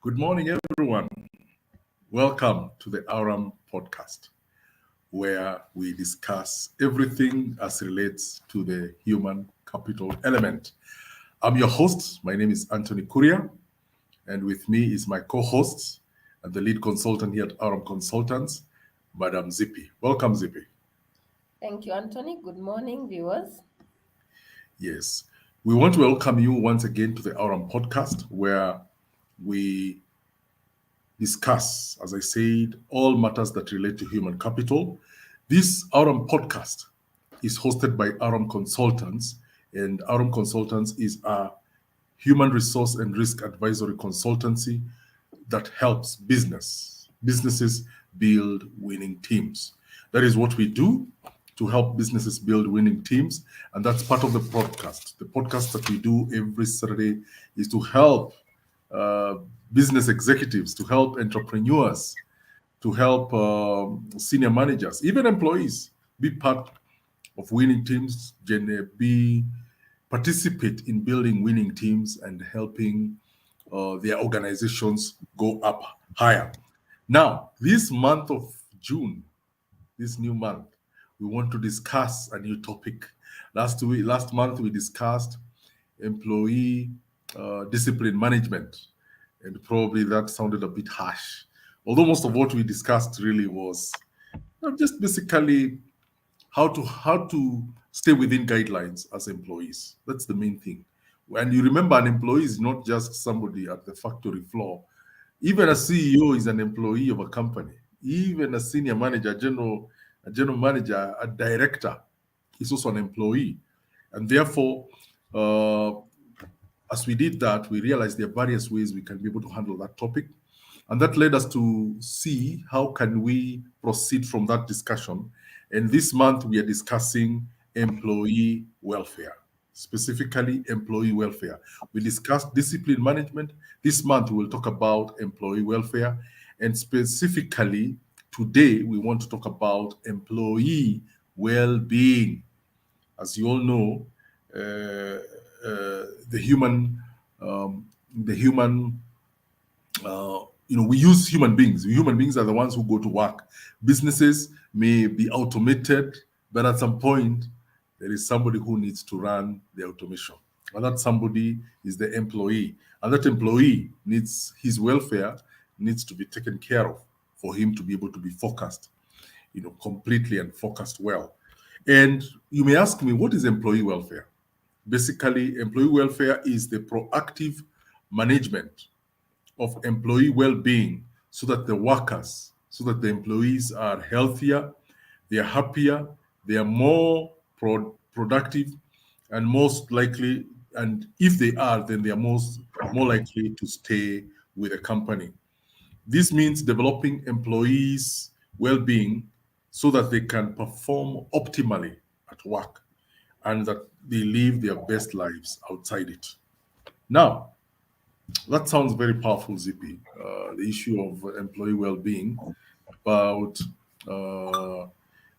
Good morning, everyone. Welcome to the Aurum podcast, where we discuss everything as relates to the human capital element. I'm your host. My name is Anthony Kuria, and with me is my co-host and the lead consultant here at Aurum Consultants, Madam Zippy. Welcome, Zippy. Thank you, Anthony. Good morning, viewers. Yes, we want to welcome you once again to the Aurum podcast, where we discuss, as I said, all matters that relate to human capital. This Aurum podcast is hosted by Aurum Consultants, and Aurum Consultants is a human resource and risk advisory consultancy that helps businesses build winning teams. That is what we do to help businesses build winning teams, and that's part of the podcast. The podcast that we do every Saturday is to help uh, business executives, to help entrepreneurs, to help senior managers, even employees be part of winning teams, be participate in building winning teams and helping their organizations go up higher. Now, this month of June, this new month, we want to discuss a new topic. Last month, we discussed employee discipline management, and probably that sounded a bit harsh. Although most of what we discussed really was just basically how to stay within guidelines as employees. That's the main thing. And you remember, an employee is not just somebody at the factory floor. Even a CEO is an employee of a company. Even a senior manager, a general manager, a director is also an employee. And therefore, uh, as we did that, we realized there are various ways we can be able to handle that topic. And that led us to see how can we proceed from that discussion. And this month we are discussing employee welfare, specifically employee welfare. We discussed discipline management. This month we will talk about employee welfare. And specifically today we want to talk about employee well-being. As you all know, uh, the human we use human beings. Human beings are the ones who go to work. Businesses may be automated, but at some point there is somebody who needs to run the automation, and that somebody is the employee, and that employee needs his welfare needs to be taken care of for him to be able to be focused, completely and focused well. And you may ask me, what is employee welfare? Basically, employee welfare is the proactive management of employee well-being so that the employees are healthier, they are happier, they are more productive, and most likely, and if they are, then they are more likely to stay with a company. This means developing employees' well-being so that they can perform optimally at work and that they live their best lives outside it. Now, that sounds very powerful, Zippy. The issue of employee well-being. About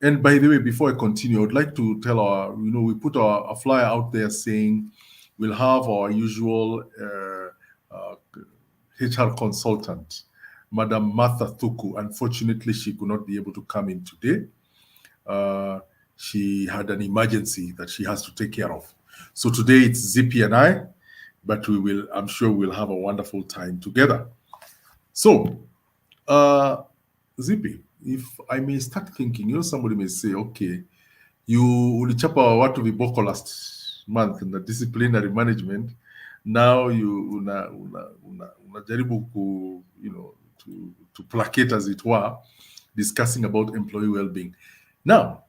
and by the way, before I continue, I would like to tell we put a flyer out there saying we'll have our usual HR consultant, Madam Martha Thuku. Unfortunately, she could not be able to come in today. Uh, she had an emergency that she has to take care of. So today it's Zippy and I, but I'm sure we'll have a wonderful time together. So, Zippy, if I may start thinking, somebody may say, okay, you ulichapa watu viboko last month in the disciplinary management. Now you unajaribu to placate, as it were, discussing about employee well-being. Now,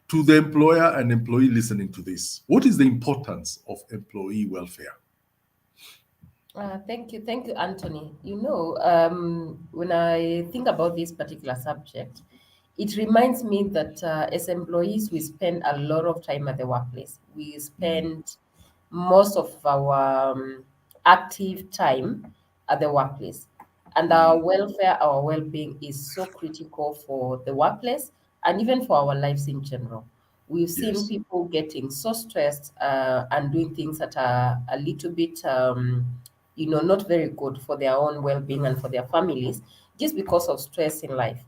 to the employer and employee listening to this, what is the importance of employee welfare? Thank you, Anthony. When I think about this particular subject, it reminds me that as employees, we spend a lot of time at the workplace. We spend most of our active time at the workplace. And our welfare, our well being is so critical for the workplace and even for our lives in general. We've seen Yes. people getting so stressed and doing things that are a little bit, not very good for their own well-being and for their families, just because of stress in life.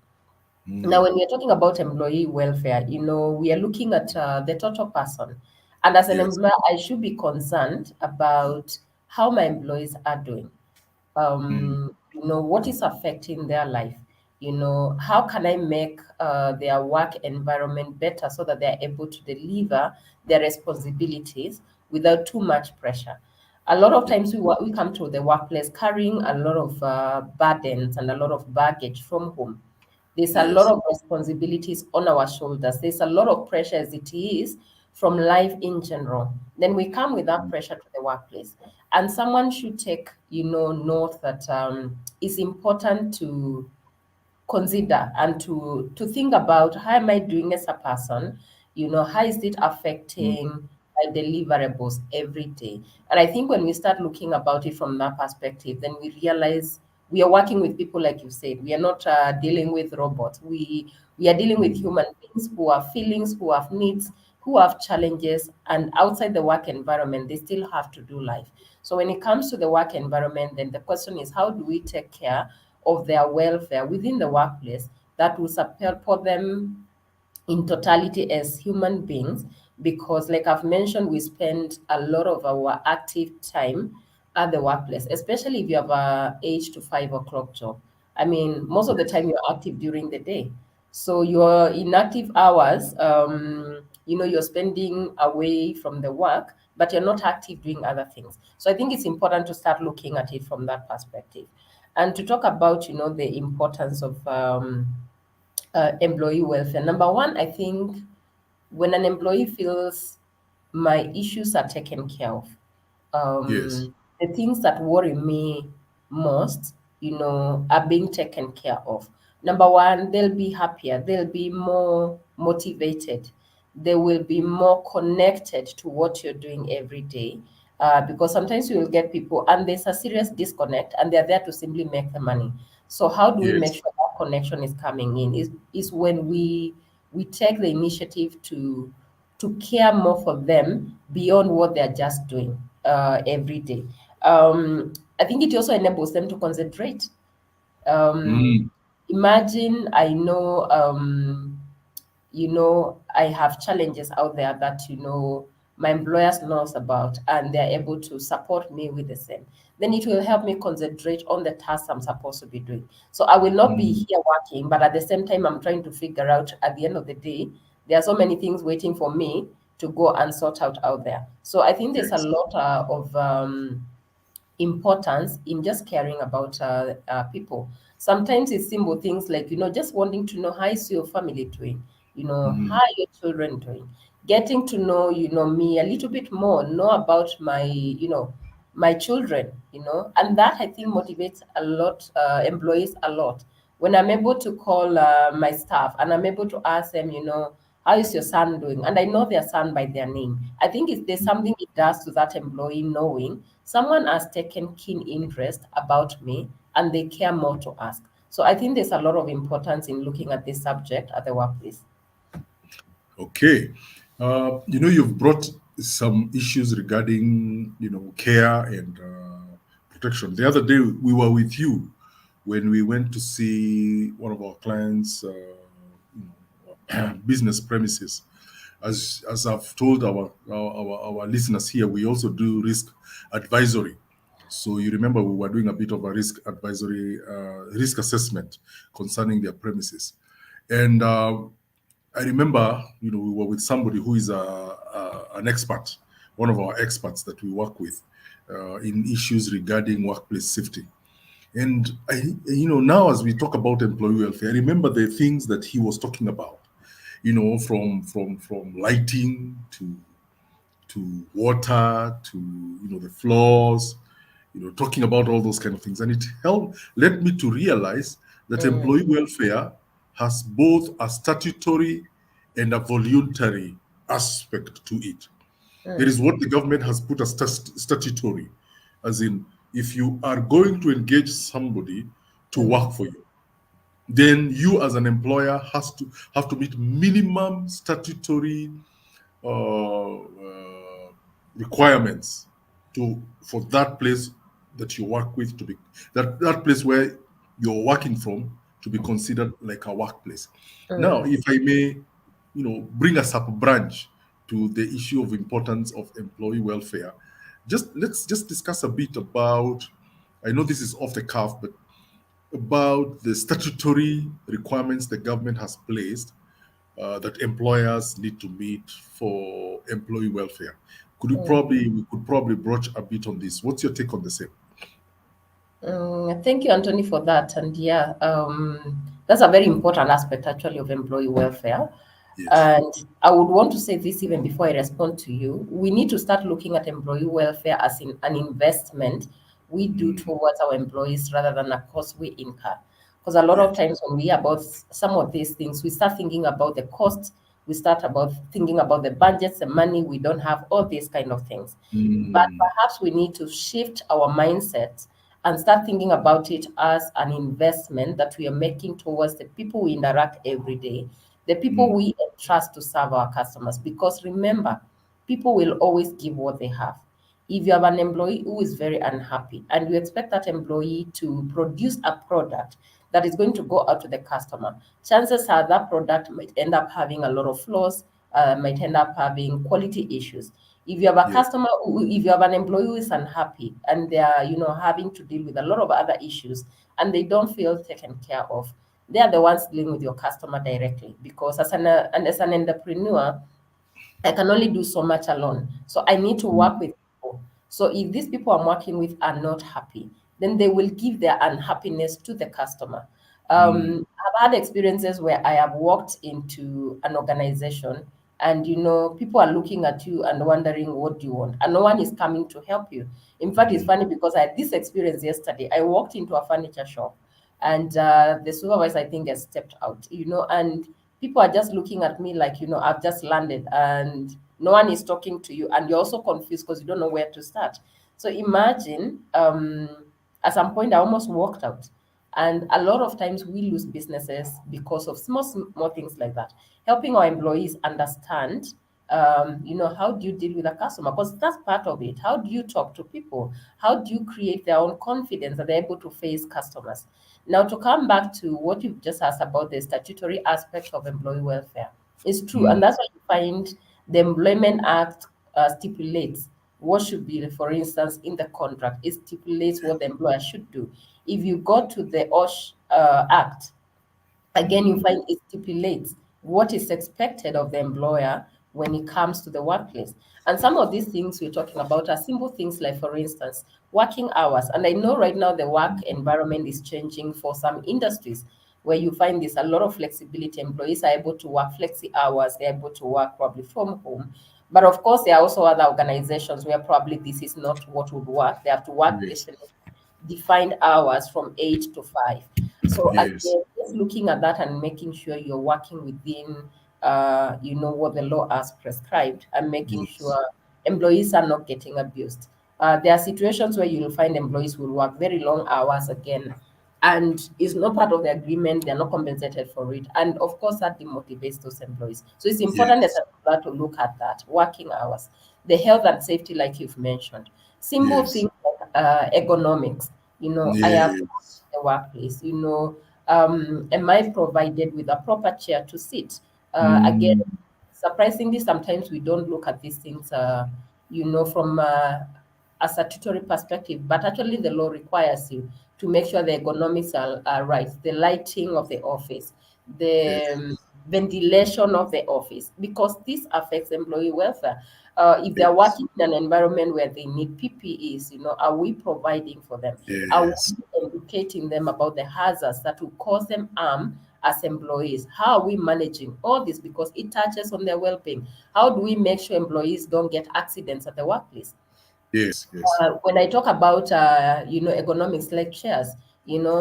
Now, Mm. when we are talking about employee welfare, we are looking at the total person. And as an Yes. employer, I should be concerned about how my employees are doing. Mm. What is affecting their life? How can I make their work environment better so that they're able to deliver their responsibilities without too much pressure? A lot of Yes. times we come to the workplace carrying a lot of burdens and a lot of baggage from home. There's a lot Yes. of responsibilities on our shoulders. There's a lot of pressure as it is from life in general. Then we come with that Mm. pressure to the workplace. And someone should take, note that it's important to consider and to think about how am I doing as a person, how is it Mm. affecting my deliverables every day. And I think when we start looking about it from that perspective, then we realize we are working with people, like you said. We are not dealing with robots. We are dealing with Mm. human beings who have feelings, who have needs, who have challenges, and outside the work environment they still have to do life. So when it comes to the work environment, then the question is, how do we take care of their welfare within the workplace that will support them in totality as human beings? Because like I've mentioned, we spend a lot of our active time at the workplace, especially if you have a 8 to 5 o'clock job. I mean, most of the Yes. time you're active during the day, so your inactive hours, you're spending away from the work, but you're not active doing other things. So I think it's important to start looking at it from that perspective, and to talk about the importance of employee welfare. Number one, I think when an employee feels my issues are taken care of, Yes. the things that worry me most, are being taken care of. Number one, they'll be happier, they'll be more motivated, they will be more connected to what you're doing every day. Because sometimes you will get people and there's a serious disconnect and they're there to simply make the money. So how do we make Yes. sure that connection is coming in? Is when we take the initiative to care more for them beyond what they're just doing every day. I think it also enables them to concentrate. Um, Mm. Imagine I know, I have challenges out there that, my employers knows about and they're able to support me with the same. Then it will help me concentrate on the tasks I'm supposed to be doing. So I will not be Mm. here working, but at the same time, I'm trying to figure out at the end of the day, there are so many things waiting for me to go and sort out there. So I think there's a Yes. lot of importance in just caring about people. Sometimes it's simple things like, just wanting to know how is your family doing, how Mm. are your children doing, getting to know, me a little bit more, know about my children, and that I think motivates a lot, employees a lot. When I'm able to call my staff and I'm able to ask them, how is your son doing? And I know their son by their name. I think there's something it does to that employee knowing someone has taken keen interest about me and they care more to ask. So I think there's a lot of importance in looking at this subject at the workplace. Okay. You've brought some issues regarding, care and protection. The other day, we were with you when we went to see one of our clients' business premises. As I've told our listeners here, we also do risk advisory. So you remember we were doing a bit of a risk advisory, risk assessment concerning their premises. And I remember, we were with somebody who is an expert, one of our experts that we work with in issues regarding workplace safety. And now as we talk about employee welfare, I remember the things that he was talking about. From lighting to water to the floors, talking about all those kind of things, and it helped led me to realize that Mm, employee welfare has both a statutory and a voluntary aspect to it. There mm, is what the government has put as statutory, as in if you are going to engage somebody to mm, work for you, then you as an employer has to have to meet minimum statutory requirements to for that place that you work with to be that place where you're working from to be considered like a workplace. Now, Mm. if I may, bring a sub branch to the issue of importance of employee welfare, let's just discuss a bit about. I know this is off the cuff, but about the statutory requirements the government has placed that employers need to meet for employee welfare. We could probably broach a bit on this. What's your take on the same? Thank you, Anthony, for that. And yeah, that's a very important aspect actually of employee welfare. Yes. And I would want to say this even before I respond to you. We need to start looking at employee welfare as in an investment we do Mm, towards our employees rather than a cost we incur. Because a lot of yes. times when we hear about some of these things, we start thinking about the cost, we start about thinking about the budgets, the money we don't have, all these kind of things. But Mm, perhaps we need to shift our mindset and start thinking about it as an investment that we are making towards the people we interact every day, the people mm, we entrust to serve our customers. Because remember, people will always give what they have. If you have an employee who is very unhappy and you expect that employee to produce a product that is going to go out to the customer, chances are that product might end up having a lot of flaws, might end up having quality issues. If you have a yes. customer, if you have an employee who is unhappy and they are, having to deal with a lot of other issues and they don't feel taken care of, they are the ones dealing with your customer directly. Because as an entrepreneur, I can only do so much alone. So I need to Mm, work with people. So if these people I'm working with are not happy, then they will give their unhappiness to the customer. mm, I've had experiences where I have walked into an organization and people are looking at you and wondering what do you want, and no one is coming to help you. In fact, it's mhm, funny because I had this experience yesterday. I walked into a furniture shop and the supervisor, I think, has stepped out, and people are just looking at me like, I've just landed and no one is talking to you, and you're also confused because you don't know where to start. So imagine, at some point I almost walked out. And a lot of times we lose businesses because of small things like that. Helping our employees understand, how do you deal with a customer? Because that's part of it. How do you talk to people? How do you create their own confidence that they're able to face customers? Now, to come back to what you've just asked about the statutory aspect of employee welfare, it's true. And mm, that's why you find the Employment Act stipulates what should be, for instance, in the contract. It stipulates what the employer should do. If you go to the OSH Act, again, you mm, find it stipulates what is expected of the employer when it comes to the workplace. And some of these things we're talking about are simple things like, for instance, working hours. And I know right now the work environment is changing for some industries where you find this a lot of flexibility. Employees are able to work flexi hours, they're able to work probably from home. But of course, there are also other organizations where probably this is not what would work. They have to work yes. definitely defined hours from 8 to 5. So Yes. again, just looking at that and making sure you're working within, what the law has prescribed, and making Yes. sure employees are not getting abused. There are situations where you'll find employees will work very long hours again, and it's not part of the agreement. They're not compensated for it, and of course that demotivates those employees. So it's important as Yes. a employer to look at that working hours, the health and safety, like you've mentioned, simple Yes. things like ergonomics. I have Yes. the workplace. Am I provided with a proper chair to sit? Again, Mm, surprisingly, sometimes we don't look at these things, from a statutory perspective, but actually the law requires you to make sure the ergonomics are right, the lighting of the office, the yes. ventilation of the office, because this affects employee welfare. If they're Yes. working in an environment where they need PPEs, are we providing for them? Are Yes. we educating them about the hazards that will cause them harm as employees? How are we managing all this? Because it touches on their well-being. How do we make sure employees don't get accidents at the workplace? Yes. Yes. When I talk about ergonomics like chairs,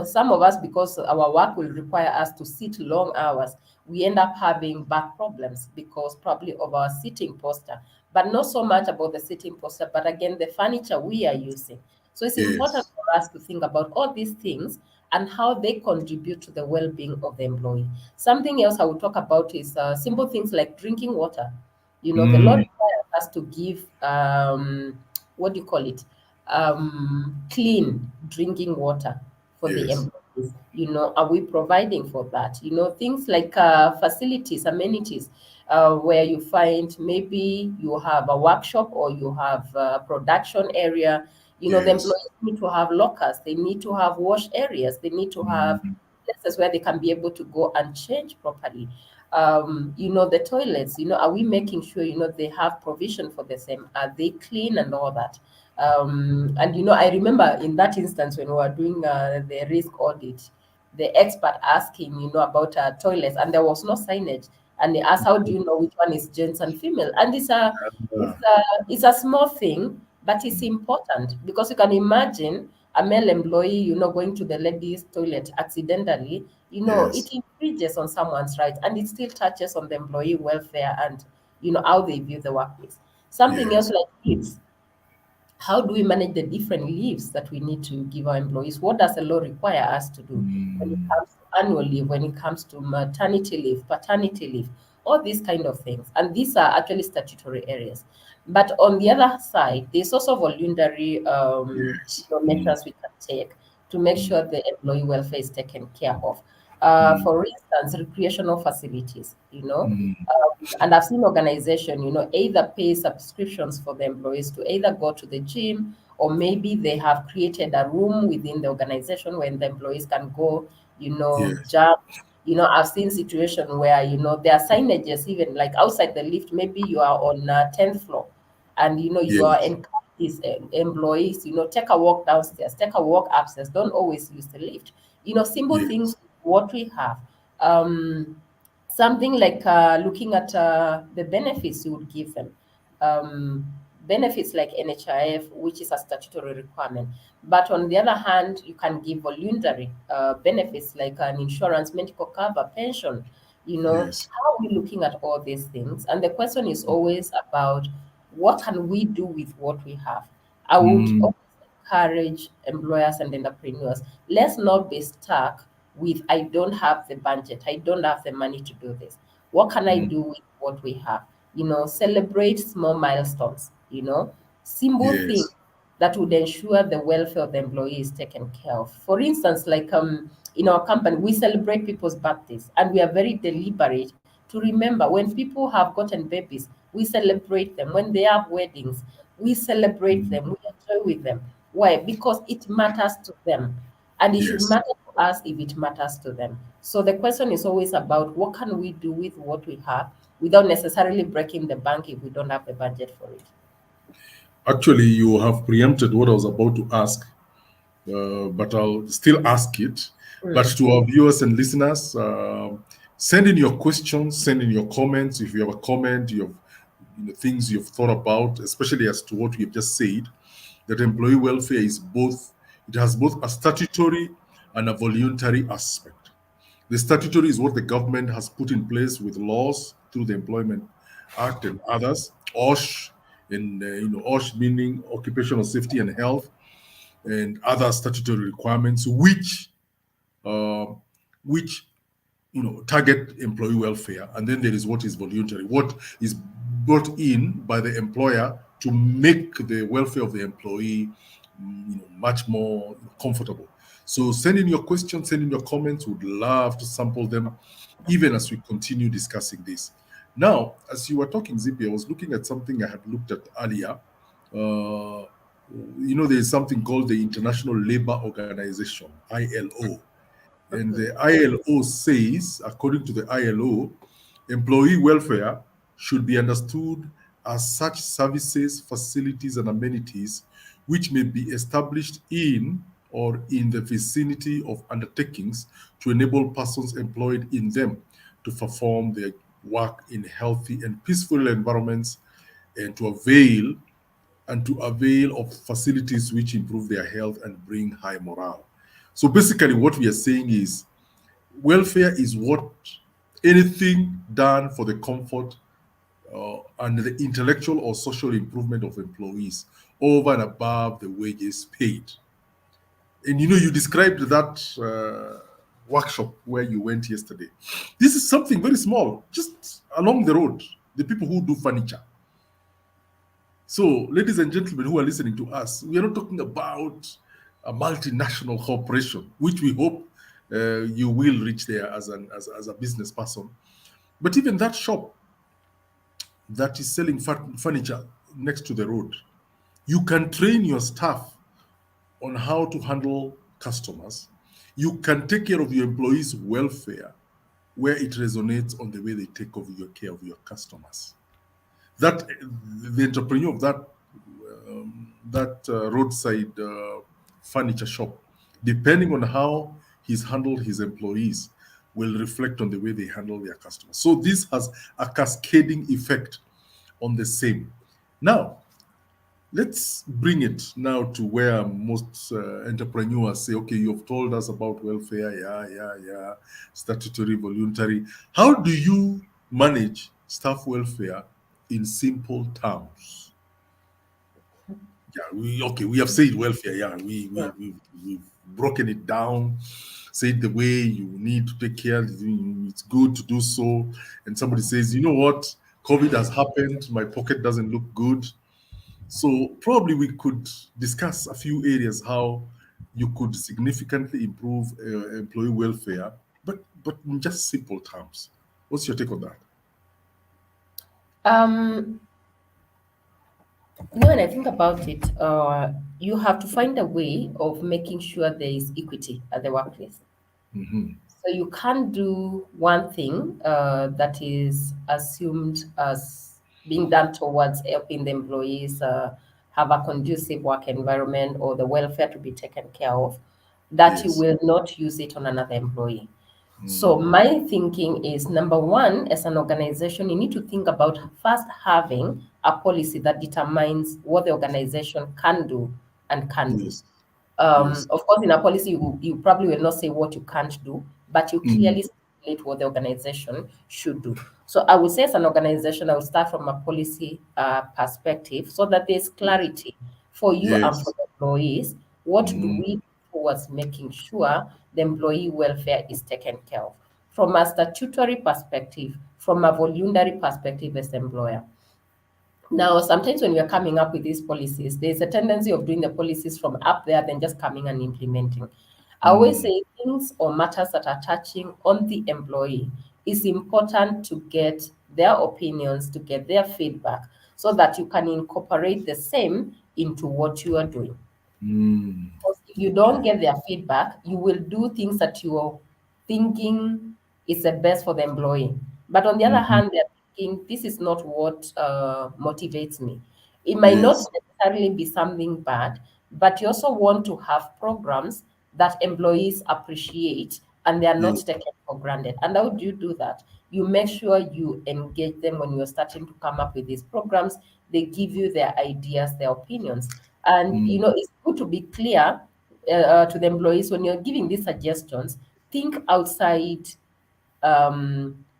some of us, because our work will require us to sit long hours, we end up having back problems because probably of our sitting posture, but not so much about the sitting posture, but again the furniture we are using. So it's important Yes. for us to think about all these things and how they contribute to the well-being of the employee. Something else I will talk about is simple things like drinking water. The law Mm, requires us to give, what do you call it? clean drinking water for the Yes. employees? Are we providing for that? Things like facilities, amenities, where you find maybe you have a workshop or you have a production area. The Yes. employees need to have lockers, they need to have wash areas, they need to have Mm, places where they can be able to go and change properly. The toilets, are we making sure, they have provision for the same? Are they clean and all that? And I remember in that instance when we were doing the risk audit, the expert asking, about toilets, and there was no signage. And they asked, how do you know which one is gents and female? And it's uh, a, it's a small thing, but it's important because you can imagine a male employee, going to the ladies' toilet accidentally, it yes. infringes on someone's right, and it still touches on the employee welfare and how they view the workplace. Something else Yes. like kids, how do we manage the different leaves that we need to give our employees? What does the law require us to do when it Mm, comes to annual leave, when it comes to maternity leave, paternity leave, all these kind of things? And these are actually statutory areas. But on the other side, there's also voluntary yes. measures we can take to make Mm, sure the employee welfare is taken care of. mm, For instance, recreational facilities, mm, and I've seen organization, either pay subscriptions for the employees to either go to the gym, or maybe they have created a room within the organization when the employees can go, yes. jump. I've seen situation where, there are signages even like outside the lift. Maybe you are on 10th floor, and you are Yes. encouraging these employees, take a walk downstairs, take a walk upstairs. Don't always use the lift. Simple things, Yes. what we have. Something like looking at the benefits you would give them. Um, Benefits like NHIF, which is a statutory requirement. But on the other hand, you can give voluntary benefits like an insurance, medical cover, pension. Yes. How are we looking at all these things? And the question is always about what can we do with what we have? I would Mm, always encourage employers and entrepreneurs, let's not be stuck with I don't have the budget, I don't have the money to do this. What can I mm, do with what we have? Celebrate small milestones, simple things yes. that would ensure the welfare of the employee is taken care of. For instance, like in our company, we celebrate people's birthdays and we are very deliberate to remember when people have gotten babies, we celebrate them. When they have weddings, we celebrate Mm, them, we enjoy with them. Why? Because it matters to them. And it should yes. matter to us if it matters to them. So the question is always about what can we do with what we have without necessarily breaking the bank if we don't have the budget for it. Actually, you have preempted what I was about to ask, but I'll still ask it. But Mm. to our viewers and listeners, send in your questions, send in your comments. If you have a comment, you have things you've thought about, especially as to what we've just said, that employee welfare is both, it has both a statutory and a voluntary aspect. The statutory is what the government has put in place with laws through the Employment Act and others. OSH, and OSH meaning occupational safety and health, and other statutory requirements, uh, which target employee welfare. And then there is what is voluntary, what is brought in by the employer to make the welfare of the employee much more comfortable. So send in your questions, send in your comments. Would love to sample them even as we continue discussing this. Now, as you were talking, Zippy, I was looking at something I had looked at earlier. There is something called the International Labour Organization, ILO. And the ILO says, according to the ILO, employee welfare should be understood as such services, facilities, and amenities which may be established in or in the vicinity of undertakings to enable persons employed in them to perform their work in healthy and peaceful environments, and to avail of facilities which improve their health and bring high morale. So basically, what we are saying is welfare is what anything done for the comfort and the intellectual or social improvement of employees over and above the wages paid. And you described that workshop where you went yesterday. This is something very small, just along the road. The people who do furniture, So, ladies and gentlemen who are listening to us, we are not talking about a multinational corporation, which we hope you will reach there as a business person. But even that shop that is selling furniture next to the road, you can train your staff on how to handle customers. You can take care of your employees' welfare where it resonates on the way they take over your care of your customers. That the entrepreneur of that roadside furniture shop, depending on how he's handled his employees, will reflect on the way they handle their customers. So this has a cascading effect on the same. Now, let's bring it now to where most entrepreneurs say, okay, you've told us about welfare, yeah, statutory, voluntary. How do you manage staff welfare in simple terms? Yeah, we have said welfare. Yeah, we've broken it down, said the way you need to take care. It's good to do so. And somebody says, you know what, COVID has happened. My pocket doesn't look good. So probably we could discuss a few areas how you could significantly improve employee welfare, but in just simple terms. What's your take on that? Um, when I think about it, you have to find a way of making sure there is equity at the workplace. Hmm. So you can't do one thing that is assumed as being done towards helping the employees have a conducive work environment or the welfare to be taken care of, that you Yes. will not use it on another employee. So Mm. my thinking is number one, as an organization, you need to think about first having a policy that determines what the organization can do and can do. Yes. Yes. Of course, in a policy, you probably will not say what you can't do, but you Mm. clearly state what the organization should do. So I would say, as an organization, I will start from a policy perspective so that there's clarity for you and for Yes. the employees. What do Mm. we do towards making sure the employee welfare is taken care of? From a statutory perspective, from a voluntary perspective as employer. Now, sometimes when we are coming up with these policies, there's a tendency of doing the policies from up there, then just coming and implementing. I always Mm. say things or matters that are touching on the employee, it's important to get their opinions, to get their feedback, so that you can incorporate the same into what you are doing. Mm. Because if you don't Okay. get their feedback, you will do things that you're thinking is the best for the employee. But on the other Hmm. hand, they're thinking this is not what motivates me. It might not Yes. necessarily be something bad, but you also want to have programs that employees appreciate and they are not Yes. taken for granted. And how do you do that? You make sure you engage them when you're starting to come up with these programs. They give you their ideas, their opinions. And Mm. it's good to be clear to the employees when you're giving these suggestions. Think outside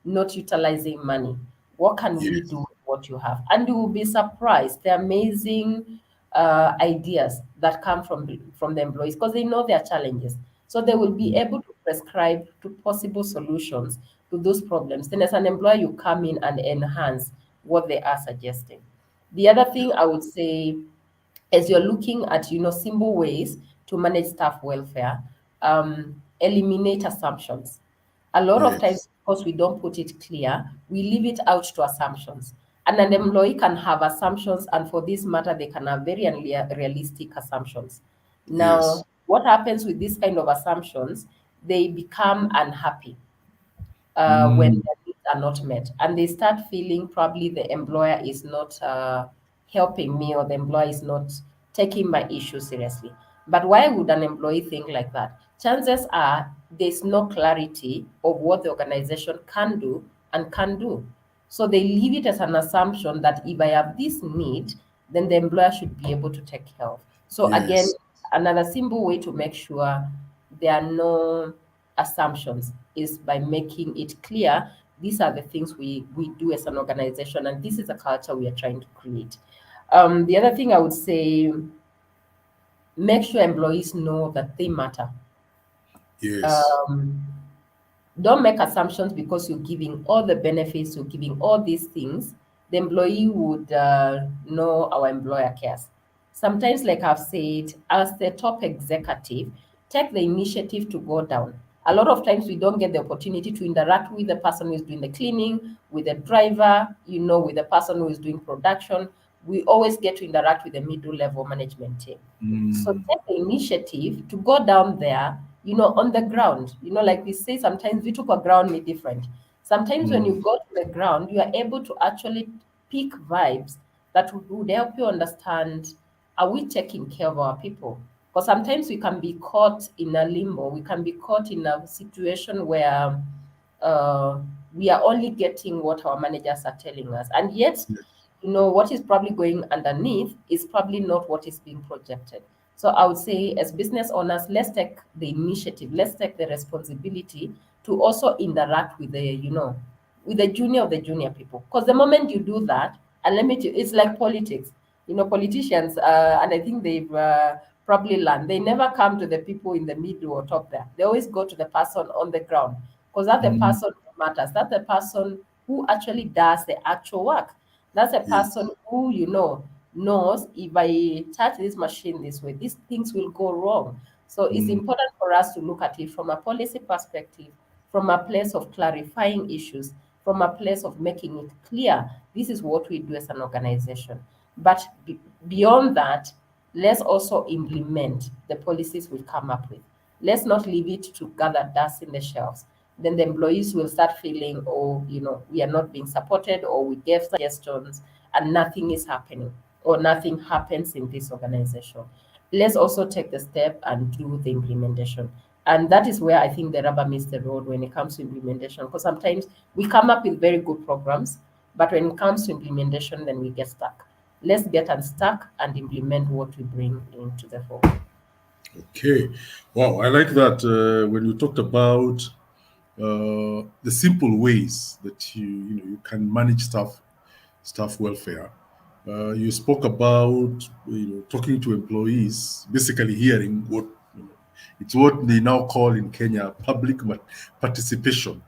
not utilizing money. What can we do Yes. with what you have? And you will be surprised the amazing ideas that come from the employees because they know their challenges. So they will be Mm. able to prescribe to possible solutions to those problems. Then, as an employer, you come in and enhance what they are suggesting. The other Yeah. thing I would say as you're looking at simple ways to manage staff welfare, eliminate assumptions. A lot of times, Yes. because we don't put it clear, we leave it out to assumptions, and an employee can have assumptions, and for this matter they can have very unrealistic assumptions. Yes. Now what happens with these kind of assumptions, they become unhappy when Mm. their needs are not met. And they start feeling probably the employer is not helping me or the employer is not taking my issue seriously. But why would an employee think like that? Chances are there's no clarity of what the organization can do and can do. So they leave it as an assumption that if I have this need, then the employer should be able to take care of. So again, Yes. another simple way to make sure there are no assumptions is by making it clear these are the things we do as an organization and this is a culture we are trying to create. The other thing I would say, make sure employees know that they matter. Yes. um, don't make assumptions because you're giving all the benefits, you're giving all these things, the employee would know our employer cares. Sometimes, like I've said, as the top executive, take the initiative to go down. A lot of times we don't get the opportunity to interact with the person who is doing the cleaning, with the driver, with the person who is doing production. We always get to interact with the middle level management team. So Mm, take the initiative to go down there, on the ground. Like we say, sometimes we took a ground is different. Sometimes when you mm, go to the ground, you are able to actually pick vibes that would help you understand, are we taking care of our people? Because sometimes we can be caught in a limbo. We can be caught in a situation where uh, we are only getting what our managers are telling us. And yet, yes. what is probably going underneath is probably not what is being projected. So I would say, as business owners, let's take the initiative, let's take the responsibility to also interact with the junior of the junior people. Because the moment you do that, and it's like politics. Politicians, and I think they've probably learned, they never come to the people in the middle or top there. They always go to the person on the ground, because that's the Mm, person who matters. That's the person who actually does the actual work. That's a person yes. who, knows, if I touch this machine this way, these things will go wrong. So it's Mm, important for us to look at it from a policy perspective, from a place of clarifying issues, from a place of making it clear this is what we do as an organization. But beyond that, let's also implement the policies we come up with. Let's not leave it to gather dust in the shelves. Then the employees will start feeling, oh, we are not being supported, or we gave suggestions and nothing is happening, or nothing happens in this organization. Let's also take the step and do the implementation. And that is where I think the rubber meets the road when it comes to implementation. Because sometimes we come up with very good programs, but when it comes to implementation, then we get stuck. Let's get unstuck and implement what we bring into the fold. okay. Wow, I like that when you talked about the simple ways that you can manage staff welfare. You spoke about talking to employees, basically hearing what it's what they now call in Kenya public participation,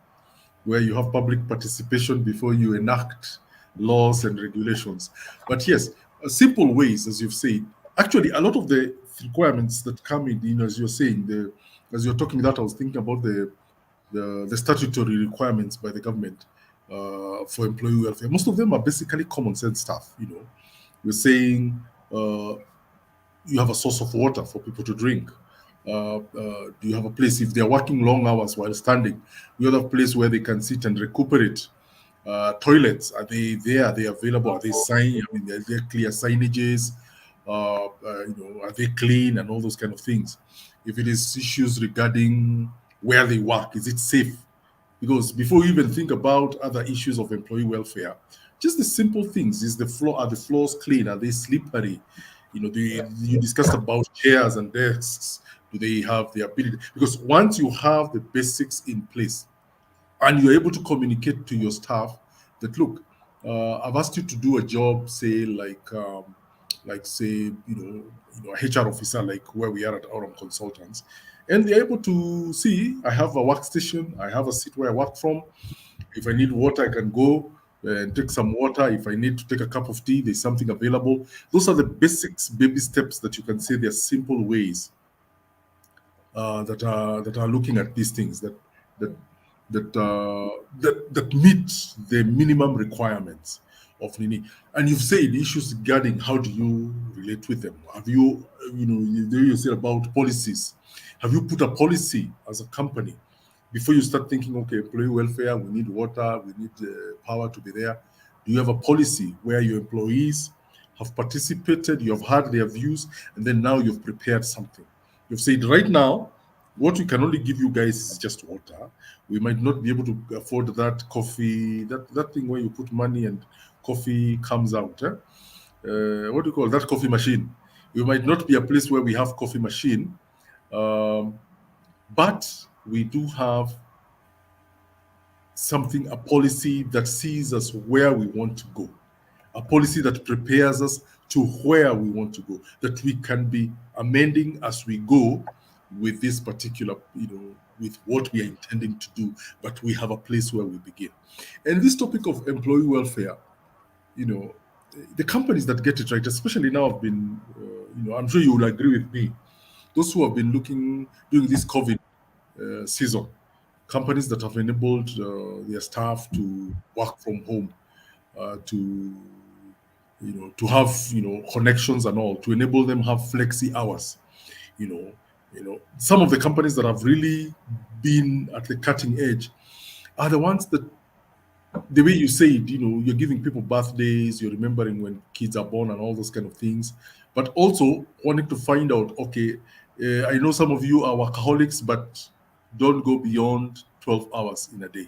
where you have public participation before you enact laws and regulations. But yes, simple ways, as you've said. Actually, a lot of the requirements that come in, as you're saying, as you're talking that, I was thinking about the statutory requirements by the government for employee welfare. Most of them are basically common sense stuff. You're saying you have a source of water for people to drink. Do you have a place if they're working long hours while standing? You have a place where they can sit and recuperate. Toilets, are they there? Are they available? Are they are there clear signages? Are they clean and all those kind of things? If it is issues regarding where they work, is it safe? Because before you even think about other issues of employee welfare, just the simple things: is the floor are the floors clean? Are they slippery? You discussed about chairs and desks. Do they have the ability? Because once you have the basics in place, and you're able to communicate to your staff that, look, I've asked you to do a job, say like say a HR officer, like where we are at Aurum Consultants, and they're able to see I have a workstation, I have a seat where I work from. If I need water, I can go and take some water. If I need to take a cup of tea, there's something available. Those are the basics, baby steps that you can say they're simple ways that are looking at these things that that meet the minimum requirements of Nini. And you've said issues regarding how do you relate with them. Have you you said about policies. Have you put a policy as a company before you start thinking, okay, employee welfare, we need water, we need power to be there? Do you have a policy where your employees have participated, you have heard their views, and then now you've prepared something? You've said right now, what we can only give you guys is just water. We might not be able to afford that coffee, that thing where you put money and coffee comes out. What do you call that coffee machine? We might not be a place where we have coffee machine, um, but we do have something, a policy that sees us where we want to go, a policy that prepares us to where we want to go, that we can be amending as we go with this particular, with what we are intending to do, but we have a place where we begin. And this topic of employee welfare, you know, the companies that get it right, especially now, have been, I'm sure you will agree with me. Those who have been looking during this COVID season, companies that have enabled their staff to work from home, to to have connections and all, to enable them have flexi hours. You know, some of the companies that have really been at the cutting edge are the ones that, the way you say it, you're giving people birthdays, you're remembering when kids are born and all those kind of things, but also wanting to find out, okay, I know some of you are workaholics, but don't go beyond 12 hours in a day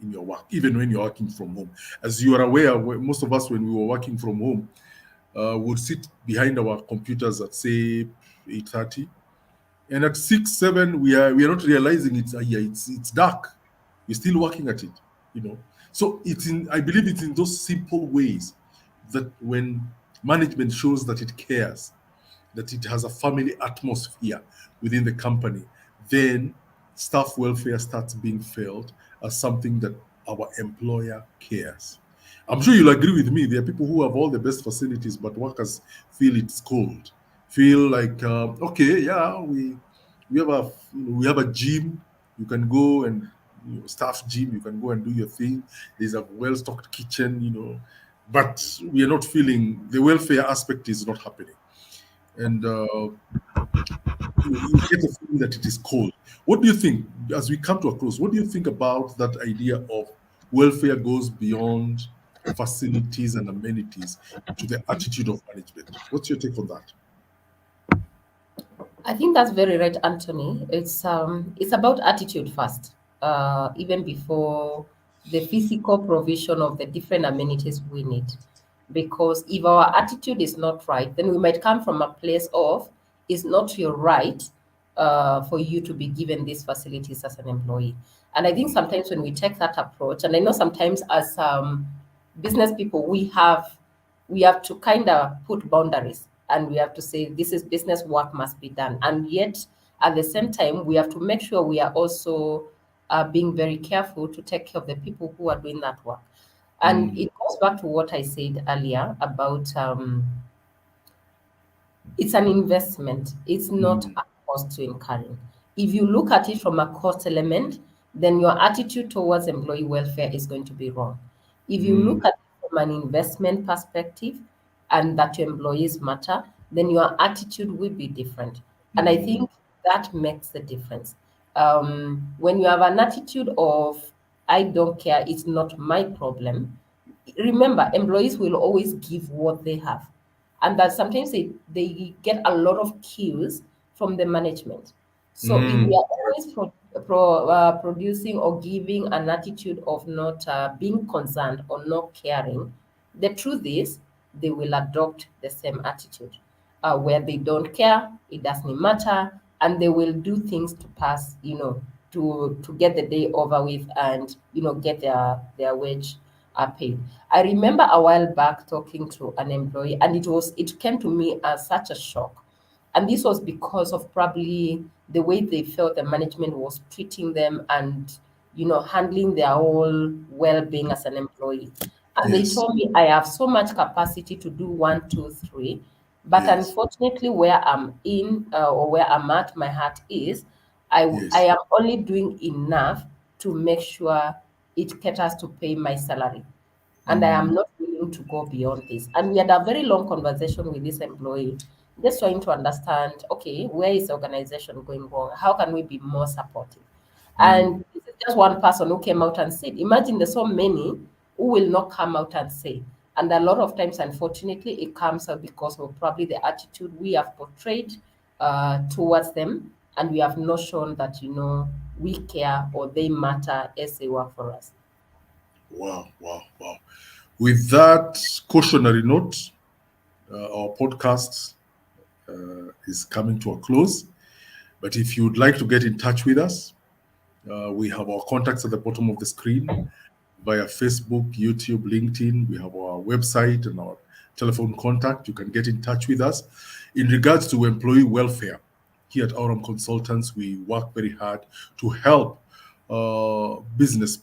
in your work, even when you're working from home. As you are aware, most of us, when we were working from home, would sit behind our computers at, say, 8:30, and at 6, 7, we are not realizing it's dark. We're still working at it, you know. So it's in I believe it's in those simple ways that when management shows that it cares, that it has a family atmosphere within the company, then staff welfare starts being felt as something that our employer cares. I'm sure you'll agree with me. There are people who have all the best facilities, but workers feel it's cold. Feel like, okay, yeah, we have a gym. You can go and, staff gym. You can go and do your thing. There's a well stocked kitchen. But we are not feeling the welfare aspect is not happening, and you get a feeling that it is cold. What do you think, as we come to a close? What do you think about that idea of welfare goes beyond facilities and amenities to the attitude of management? What's your take on that? I think that's very right, Anthony. It's about attitude first, even before the physical provision of the different amenities we need. Because if our attitude is not right, then we might come from a place of it's not your right for you to be given these facilities as an employee. And I think sometimes when we take that approach, and I know sometimes as business people, we have to kind of put boundaries, and we have to say this is business, work must be done, and yet at the same time we have to make sure we are also being very careful to take care of the people who are doing that work. And Mm, it goes back to what I said earlier about it's an investment. It's not mm, a cost to incurring. If you look at it from a cost element, then your attitude towards employee welfare is going to be wrong. If you mm, look at it from an investment perspective and that your employees matter, then your attitude will be different. And I mm, think that makes the difference. When you have an attitude of, I don't care, it's not my problem, remember, employees will always give what they have, and that sometimes they get a lot of cues from the management. So if we mm, are always producing or giving an attitude of not being concerned or not caring, the truth is they will adopt the same attitude where they don't care, it doesn't matter, and they will do things to pass, to get the day over with and get their wage paid. I remember a while back talking to an employee, and it came to me as such a shock. And this was because of probably the way they felt the management was treating them and handling their whole well-being as an employee. And they yes, told me, I have so much capacity to do one, two, three, but yes, unfortunately, where I'm in or where I'm at, my heart is, I yes. am only doing enough to make sure it caters to pay my salary, and I am Mm, not willing to go beyond this. And we had a very long conversation with this employee, just trying to understand, okay, where is the organization going wrong? How can we be more supportive? mm, And this is just one person who came out and said, imagine there's so many who will not come out and say. And a lot of times, unfortunately, it comes out because of probably the attitude we have portrayed towards them. And we have not shown that, we care or they matter as they work for us. wow, wow, wow. With that cautionary note, our podcast is coming to a close. But if you'd like to get in touch with us, we have our contacts at the bottom of the screen via Facebook, YouTube, LinkedIn. We have our website and our telephone contact. You can get in touch with us. In regards to employee welfare, here at Aurum Consultants, we work very hard to help business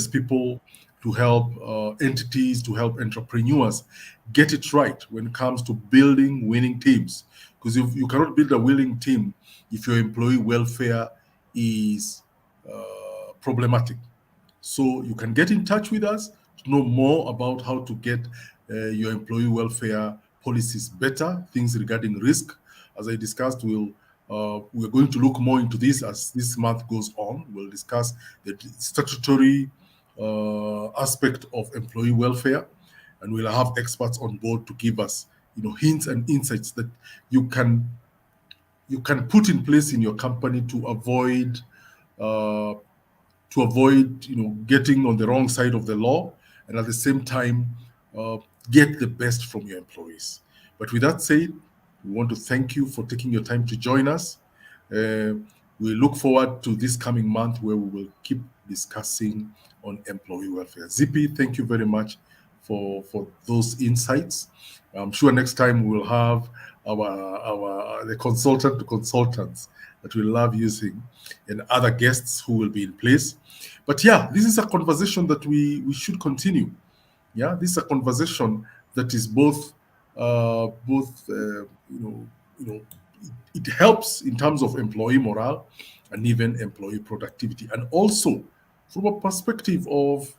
people to help entities, to help entrepreneurs get it right when it comes to building winning teams. Because if you cannot build a winning team if your employee welfare is problematic. So you can get in touch with us to know more about how to get your employee welfare policies better, things regarding risk. As I discussed, we're going to look more into this as this month goes on. We'll discuss the statutory aspect of employee welfare, and we'll have experts on board to give us, hints and insights that you can you can put in place in your company uh, to avoid getting on the wrong side of the law, and at the same time uh, get the best from your employees. But with that said, we want to thank you for taking your time to join us. uh, we look forward to this coming month where we will keep discussing on employee welfare. Zippy, thank you very much for those insights. I'm sure next time we'll have our the consultant to consultants that we love using, and other guests who will be in place. But yeah, this is a conversation that we should continue. Yeah, this is a conversation that is both you know it helps in terms of employee morale and even employee productivity, and also from a perspective of,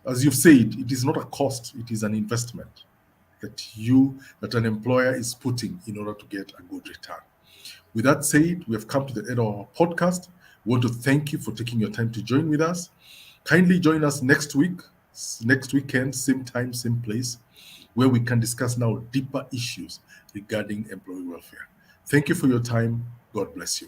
as you've said, it is not a cost, it is an investment that an employer is putting in order to get a good return. With that said, we have come to the end of our podcast. We want to thank you for taking your time to join with us. Kindly join us next weekend, same time, same place, where we can discuss now deeper issues regarding employee welfare. Thank you for your time. God bless you.